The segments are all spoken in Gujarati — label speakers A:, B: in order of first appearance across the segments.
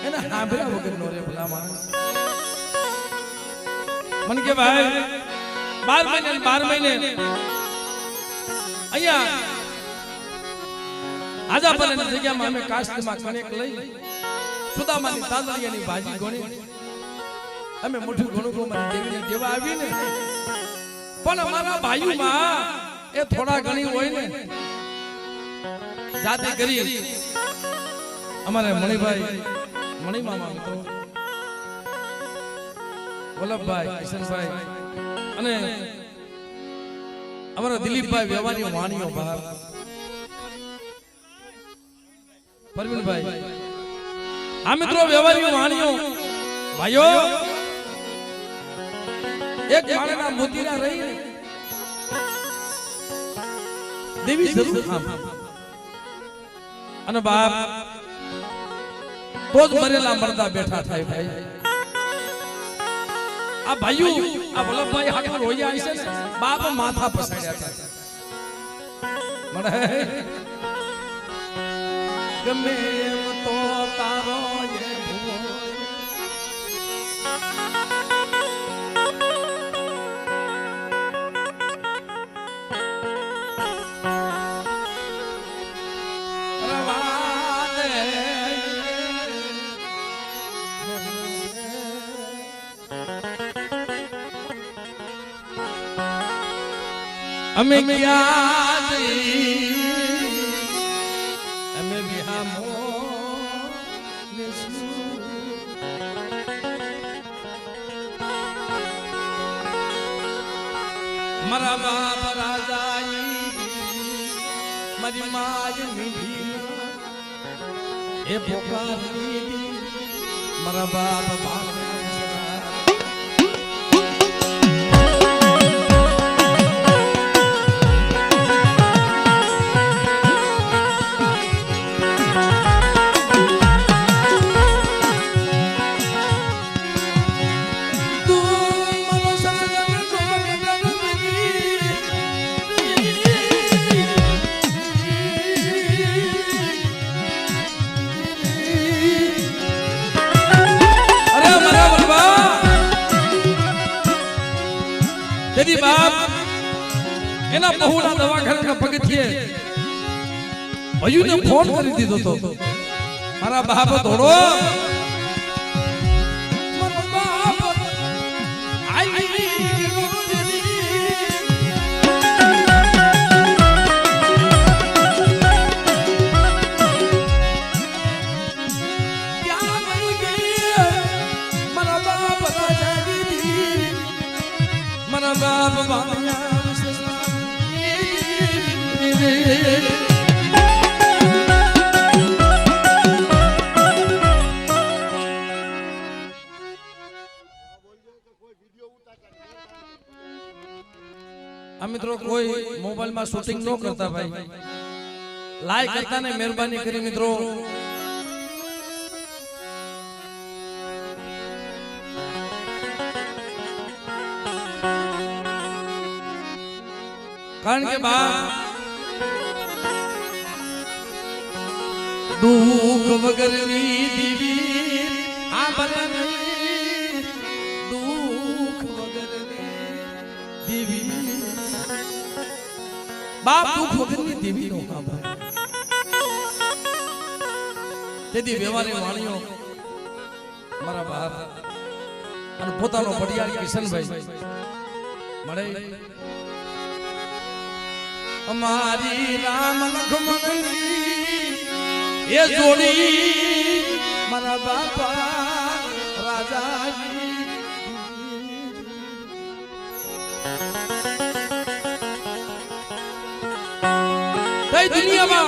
A: એને સાંભળ્યા વગર નો રે ભલા માણસ મને કે ભાઈ 12 મહિને અહીંયા આજા પરની જગ્યામાં અમે કાસ્ટમાં કણેક લઈ સુદામાની તાંદળિયાની ભાજી ગણી અમે મોઢું ઘણું મારી દેવીને દેવા આવી ને પણ અમારા ભાઈઓમાં એ થોડા ઘણી હોય ને જાતે કરી અમારે મણિમામા મિત્રો વલ્લભભાઈ કિશનભાઈ અને અમારા દિલીપભાઈ વ્યવહારીઓ વાણીઓ બહાર પરવીનભાઈ આ મિત્રો વ્યવહારીઓ વાણીઓ ભાઈઓ એક માળના મોતીના રહી દેવી જરૂર આમ અને બાપ તો જ મરેલા મરદા બેઠા થાય ભાઈ આ ભાઈઓ આ વલ્લભભાઈ હાકર હોયા છે ને બાપ માથા પસાડ્યા હતા મને ગમે એમ તો તારો એ અમે યાદ અમે બિહામો મારા બાપ રાજાઈ મારી માજ મીઠી એ પોકારી મારા બાપ બાપ यदि बाप एना बहुना दवाखाना पगथिए अयु ने फोन કરી દીધો તો મારા બાપ ધોડો મારો બાપ આઈ बाप મિત્રો કોઈ મોબાઈલ માં શૂટિંગ ન કરતા ભાઈ લાઈક કરતા ને મહેરબાની કરી મિત્રો કારણ કે બા દુઃખ વગરની દીવી આ બરની દુઃખ વગરની દીવી બાપ દુઃખ વગરની દીવી નો કામ તેથી વ્યવહારે વાણીઓ મારા બાપ અને પોતાનો પડિયાર કિશનભાઈ મળે हमारी राम लक्ष्मण ये जोड़ी मारा बापा राजा दुनिया में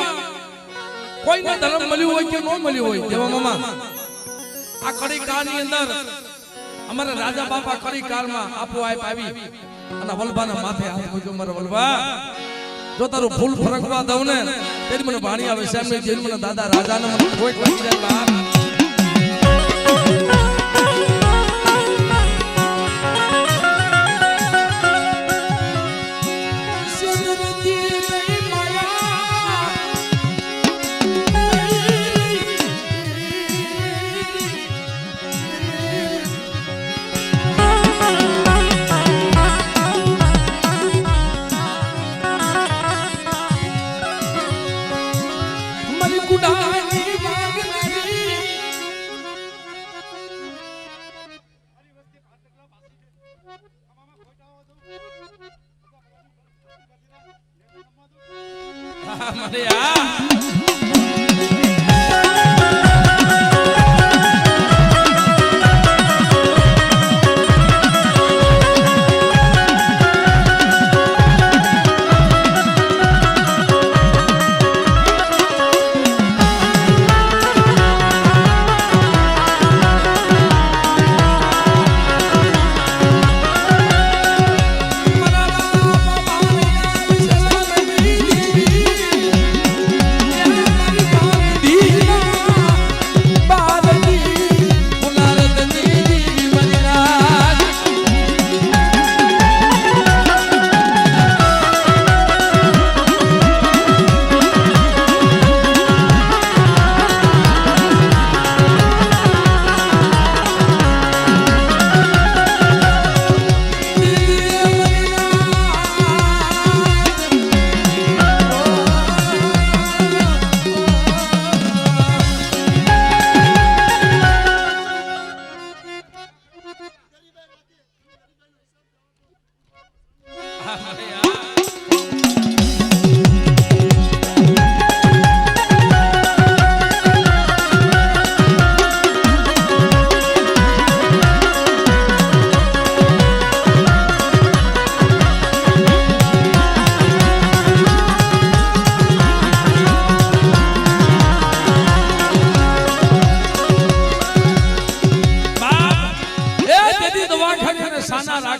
A: कोई ने धर्म મળ્યું હોય કે ન મળ્યું હોય દેવા મામા આ કડી કાળની અંદર અમારા રાજા બાપા કડી કાળમાં આપો આપ આવી અને વલભાના માથે હાથ મૂક્યો મારા વલભા જો તારું ફૂલ ફરકવા દઉં ને તેરી મને પાણી આવે છે એમને જેન મને દાદા રાજાને મને કોઈ કરી જાય બહાર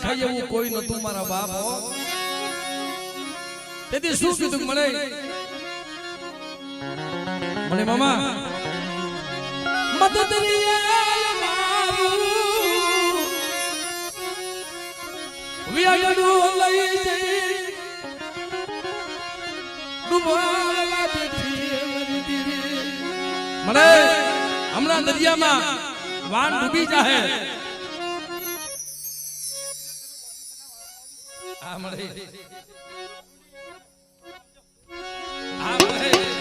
A: રાખે એવું કોઈ નતું મારા બાપ હો તેથી શું કીધું મને મને મામા મદદ રિયા મારું વિયાડું લઈ જઈ ડૂબવા બેઠી મને હમણાં દરિયામાં વાન ડૂબી જાહે આ મળે આ મળે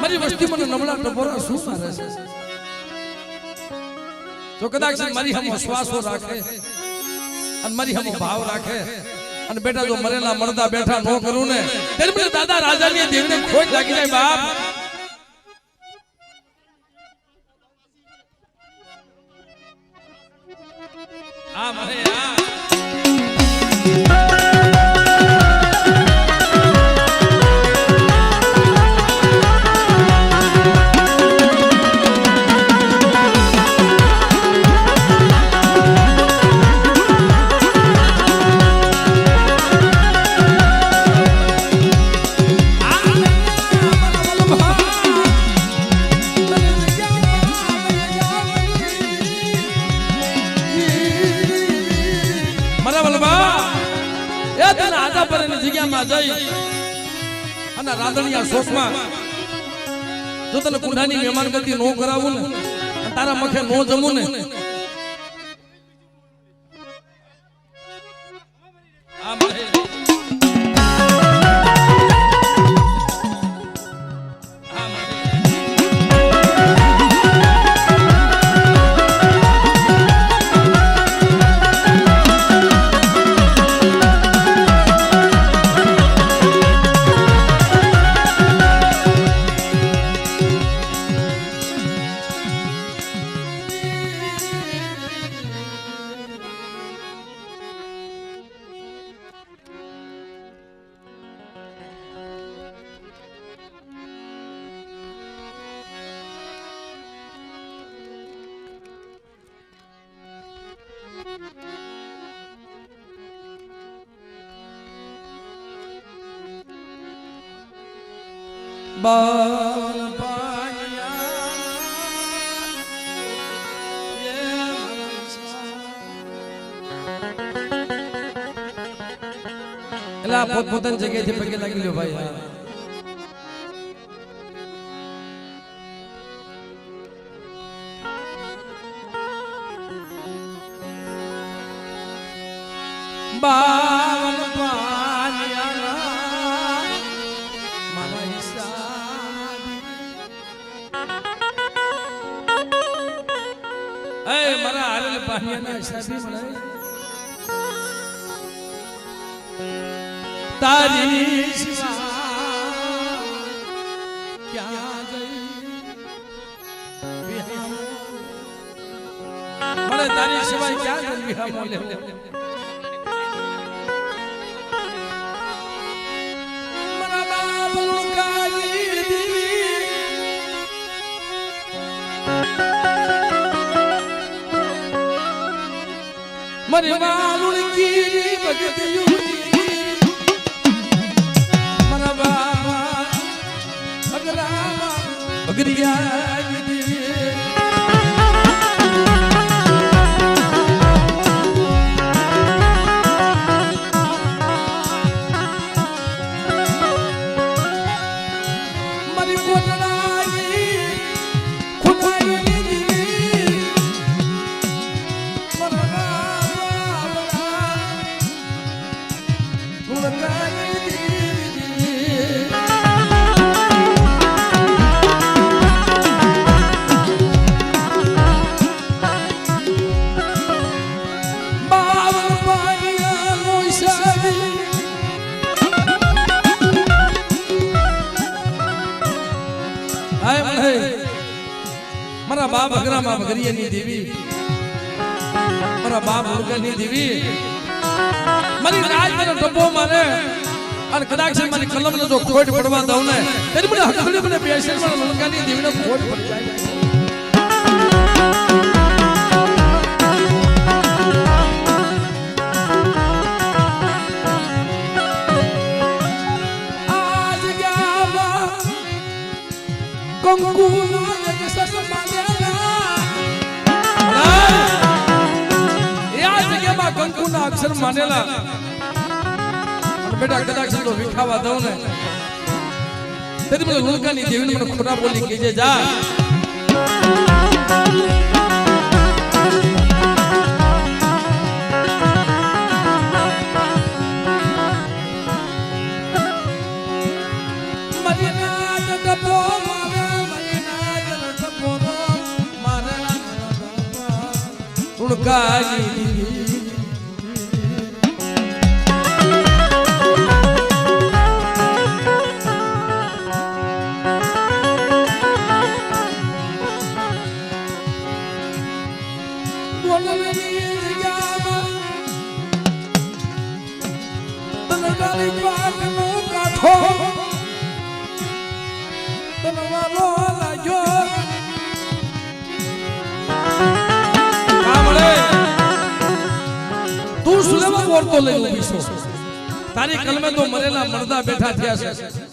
A: મારી વસ્તી મને નબળા ટપોરા શું મારે છે જો કદાચ મારી હમ શ્વાસો રાખે અને મારી હમ ભાવ રાખે અને બેટા જો મરેલા મળતા બેઠા નો કરું ને ત્યારે મને દાદા રાજાની દેવને ખોજ લાગી જાય બાપ આ મને આ અને રાંધણિયા શોકમાં જો તને કુંડાની મહેમાન ગતિ નો કરાવું ને તારા મખે નો જમું ને આ મળે બાલ એલા પોતપોતાની જગ્યાએથી પગે લાગી લ્યો ભાઈ બાલ મારા હારેલ પાણીના હિસાબી મળે તારી ક્યાં ગઈ મળે તારી સિવાય ક્યાં ગઈ વિહામો લે મારા બાપ લુકાઈ મરે વાલુણકી ભગતિયું મરા બાબા અગરાવા અગરિયા મારી કોટડાની ખુદાઈની દીવી મારા બાપ અગરામાં ભગરિયાની દેવી મારા બાપ મુર્ગાની દેવી મારી રાજ મને ટપો મારે અને કદાચ મારી કલમ ને જો ખોટ પડવા દઉં ને તેની મને હકડી મને પેશન મારા મુર્ગાની દેવીને ખોટ પડી જાય કંકુના અક્ષર માનેલા બેટા કદાચ તો વિખાવા દઉં ને તેથી મને લુલકાની દેવીને મને ખોટા બોલી કહેજે જા લુલકાની તો લઈ ઉભીસો તારી કલમે તો મરેલા મરદા બેઠા થયા છે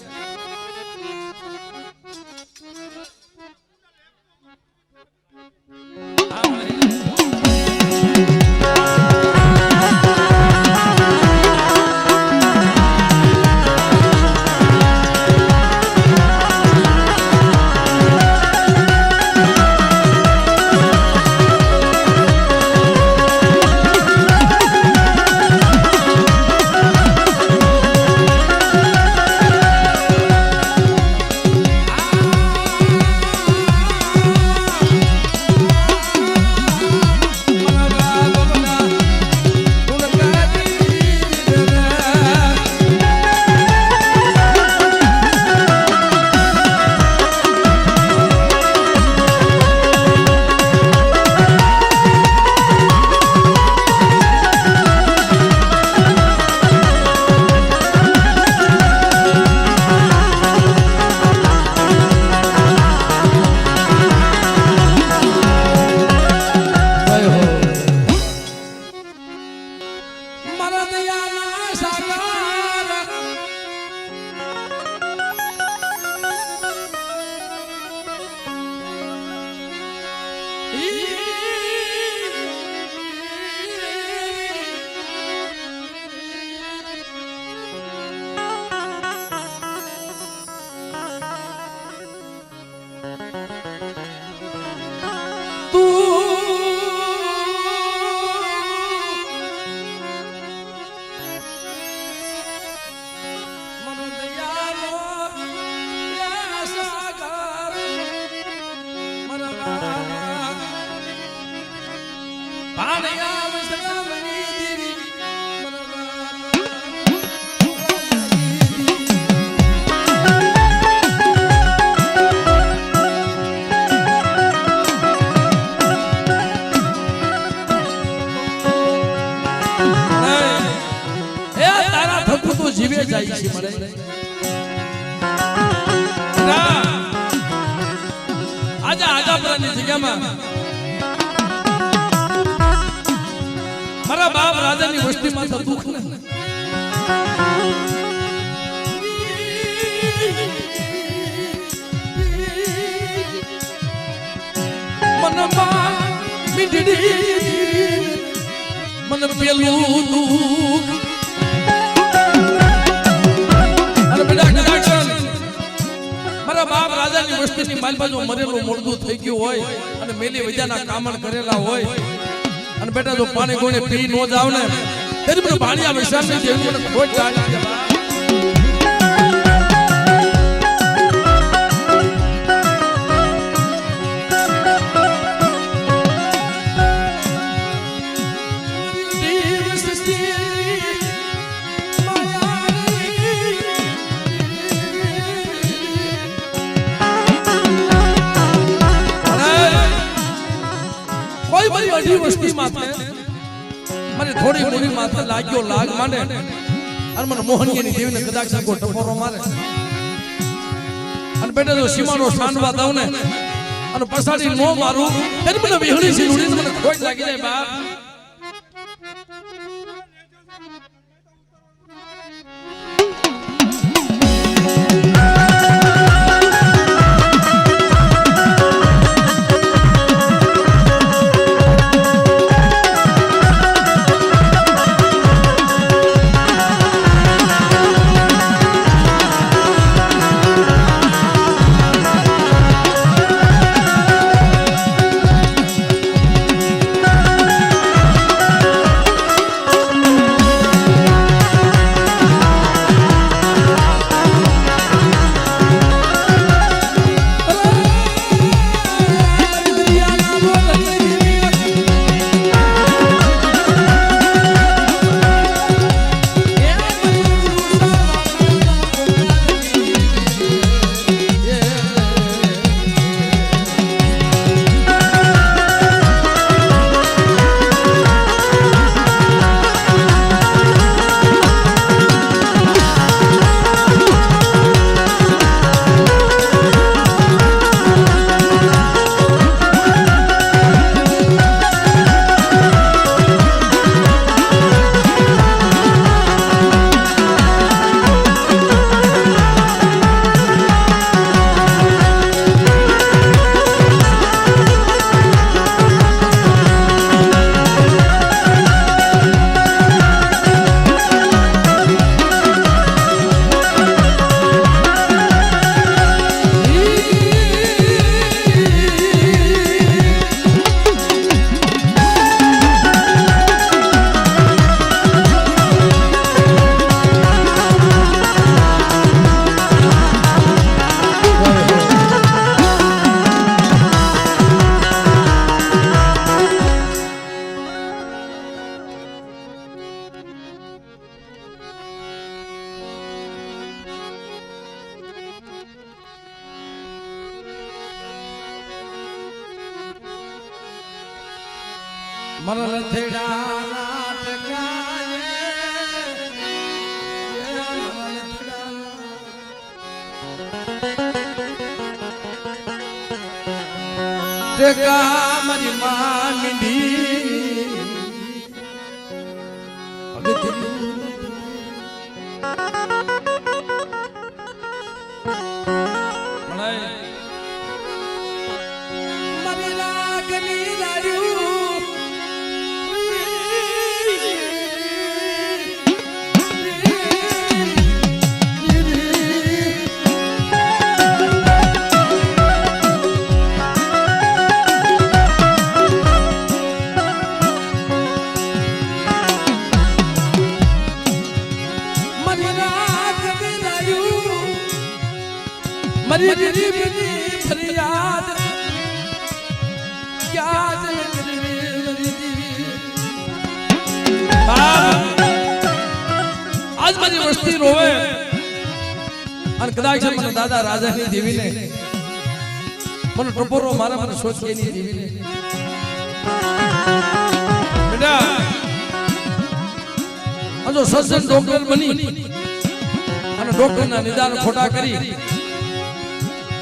A: જીવે જાય છે મને આજે આજાપરાની જગ્યામાં મારા બાપ રાજાની વસ્તીમાં તો દુઃખ ને મનમાં મીઠડી મન પેલું દુઃખ મારા બાપ રાજાની વસ્તીની માલ બાજુ મરેલું મોડું થઈ ગયું હોય અને મેલી વજાના કામણ કરેલા હોય અને બેટા જો પાણી કોઈને પી નો જાવ ને તેરી મને ભાણિયા વિશાળની જેવી મને ખોટ લાગી છે બાપ અઢી વસ્તી માથે મને થોડી મોડી માથે લાગ્યો લાગ માંડે અને મને મોહનીની દેવીને કદાચ સગો ટપોરો મારે અને બેટા જો સીમાનો સાંડવા દઉં ને અને પસાડી નો મારું ત્યારે મને વિહળી સી ઉડીને મને ખોટ લાગી જાય બાપ મરલ થેડા નાટકાએ ટેકા મારી માંડી મારી લાગણી લાડ્યું मरी गरीबनी फरियाद क्या आज मारी वस्ती रोवे અને કદાચ મને દાદા રાજાની દેવીને મને ટપોરો મારે મને સોચીની દેવીને બેટા આજો સજ્જન ડોક્ટર બની અને ડોક્ટરના નિદાન ખોટા કરી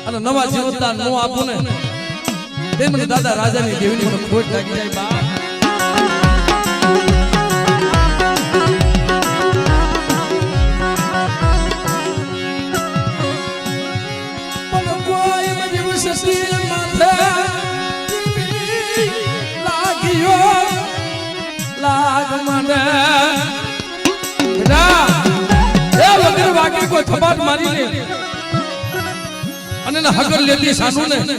A: અને નવા જીવનદાન નો આપું ને તે મને દાદા રાજાની દેવીની મને ખોટ લાગી જાય બા પણ કોઈ મને વિશ્વાસી માથે લાગ્યો લાગ મને બેટા એ વગર વાગે કોઈ થપાટ મારી લે અને એના હગર લેતી સાનું ને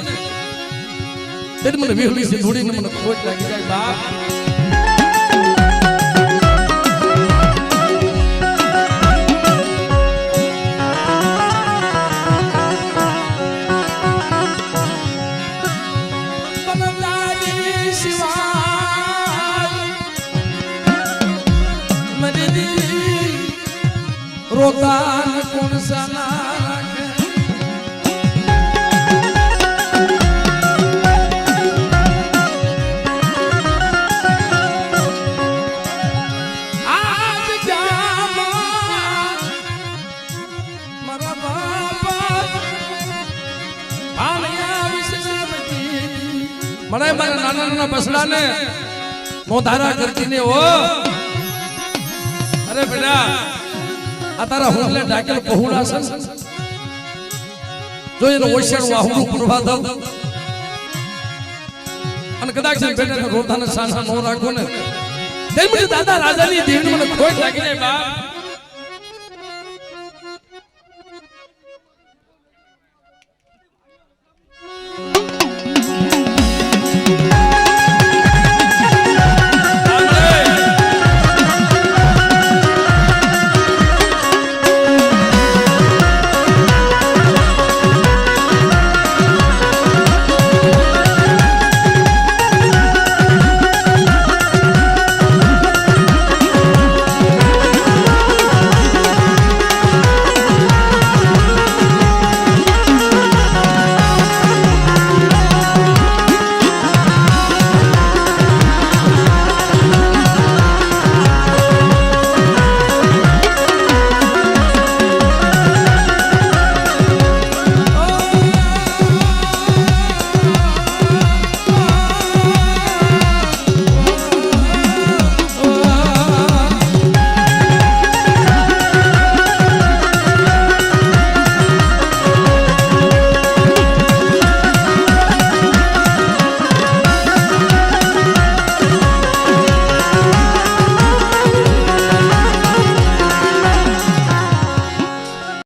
A: તે મને વેહલી છે થોડીને મને ખોટ લાગી જાય બાપ રોતા કોણ સના રાખે આજ ગામમાં મારા બાપા આણ્યા વિશ્રામતી મને મારા નાના નાના બસડાને નો ધારા કરતી ને ઓ અરે બેટા આ તારા હોલે ડાકેલ પહોળા છે જો એનો ઓશિયાર વાહુડું પૂરવા દઉં અને કદાચ બેટાને રોતાને સાના નો રાખો ને તેમ દાદા રાજાની દેવની મને ખોટ લાગી જાય બાપ